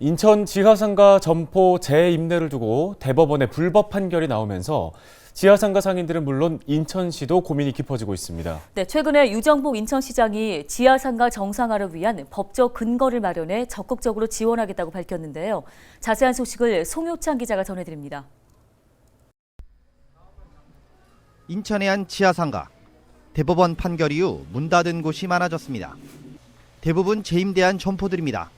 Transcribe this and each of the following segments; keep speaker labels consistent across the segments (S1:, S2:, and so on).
S1: 인천 지하상가 점포 재임대를 두고 대법원의 불법 판결이 나오면서 지하상가 상인들은 물론 인천시도 고민이 깊어지고 있습니다.
S2: 네, 최근에 유정복 인천시장이 지하상가 정상화를 위한 법적 근거를 마련해 적극적으로 지원하겠다고 밝혔는데요. 자세한 소식을 송효창 기자가 전해드립니다.
S3: 인천의 한 지하상가. 대법원 판결 이후 문 닫은 곳이 많아졌습니다. 대부분 재임대한 점포들입니다.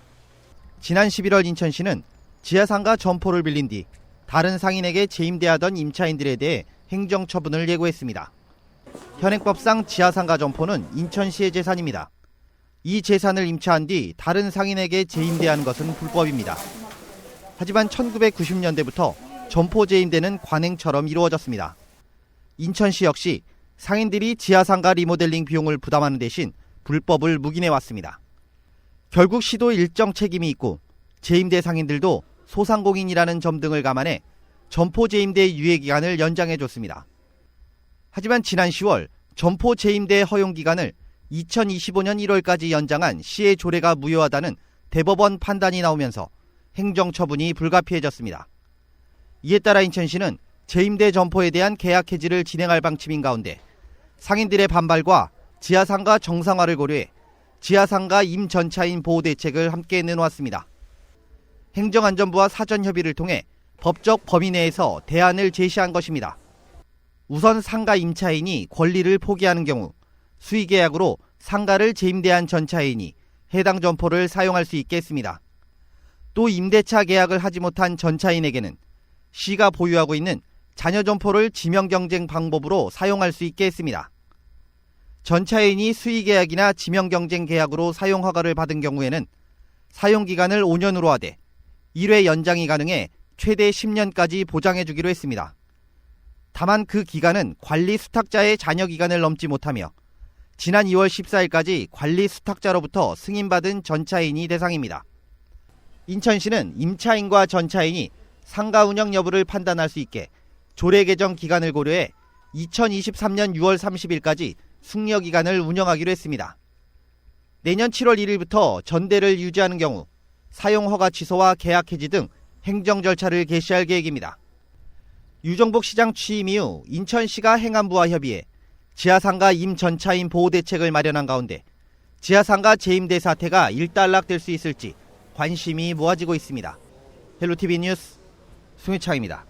S3: 지난 11월 인천시는 지하상가 점포를 빌린 뒤 다른 상인에게 재임대하던 임차인들에 대해 행정처분을 예고했습니다. 현행법상 지하상가 점포는 인천시의 재산입니다. 이 재산을 임차한 뒤 다른 상인에게 재임대한 것은 불법입니다. 하지만 1990년대부터 점포 재임대는 관행처럼 이루어졌습니다. 인천시 역시 상인들이 지하상가 리모델링 비용을 부담하는 대신 불법을 묵인해왔습니다. 결국 시도 일정 책임이 있고 재임대 상인들도 소상공인이라는 점 등을 감안해 점포 재임대 유예기간을 연장해줬습니다. 하지만 지난 10월 점포 재임대 허용기간을 2025년 1월까지 연장한 시의 조례가 무효하다는 대법원 판단이 나오면서 행정처분이 불가피해졌습니다. 이에 따라 인천시는 재임대 점포에 대한 계약 해지를 진행할 방침인 가운데 상인들의 반발과 지하상가 정상화를 고려해 지하상가 임전차인 보호 대책을 함께 내놓았습니다. 행정안전부와 사전 협의를 통해 법적 범위 내에서 대안을 제시한 것입니다. 우선 상가 임차인이 권리를 포기하는 경우 수의계약으로 상가를 재임대한 전차인이 해당 점포를 사용할 수 있게 했습니다. 또 임대차 계약을 하지 못한 전차인에게는 시가 보유하고 있는 잔여 점포를 지명경쟁 방법으로 사용할 수 있게 했습니다. 전차인이 수의계약이나 지명경쟁 계약으로 사용 허가를 받은 경우에는 사용기간을 5년으로 하되 1회 연장이 가능해 최대 10년까지 보장해주기로 했습니다. 다만 그 기간은 관리 수탁자의 잔여 기간을 넘지 못하며 지난 2월 14일까지 관리 수탁자로부터 승인받은 전차인이 대상입니다. 인천시는 임차인과 전차인이 상가 운영 여부를 판단할 수 있게 조례 개정 기간을 고려해 2023년 6월 30일까지 숙려 기간을 운영하기로 했습니다. 내년 7월 1일부터 전대를 유지하는 경우 사용 허가 취소와 계약 해지 등 행정 절차를 개시할 계획입니다. 유정복 시장 취임 이후 인천시가 행안부와 협의해 지하상가 임전차인 보호 대책을 마련한 가운데 지하상가 재임대 사태가 일단락될 수 있을지 관심이 모아지고 있습니다. 헬로티비 뉴스 송혜창입니다.